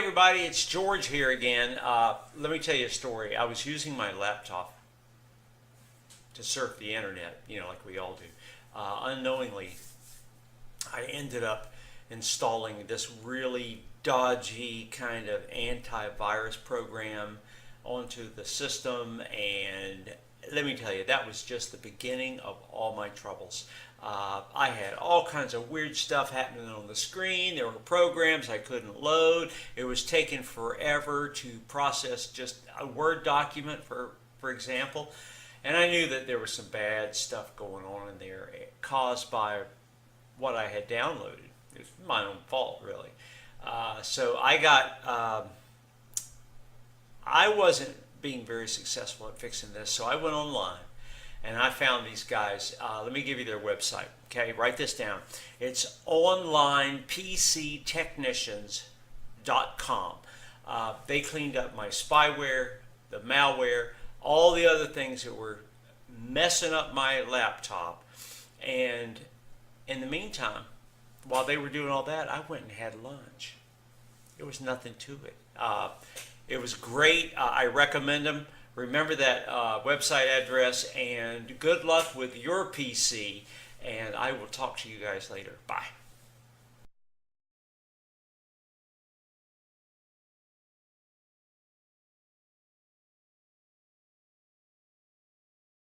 everybody, it's George here again. Let me tell you a story. I was using my laptop to surf the internet, like we all do. Unknowingly, I ended up installing this really dodgy kind of antivirus program onto the system, and let me tell you, that was just the beginning of all my troubles. I had all kinds of weird stuff happening on the screen. There were programs I couldn't load. It was taking forever to process just a Word document, for example. And I knew that there was some bad stuff going on in there caused by what I had downloaded. It was my own fault, really. So I wasn't being very successful at fixing this, so I went online and I found these guys. Let me give you their website. Okay, write this down. It's onlinepctechnicians.com. They cleaned up my spyware, the malware, all the other things that were messing up my laptop. And in the meantime, while they were doing all that, I went and had lunch. There was nothing to it. It was great. I recommend them. Remember that website address, and good luck with your PC, and I will talk to you guys later. Bye.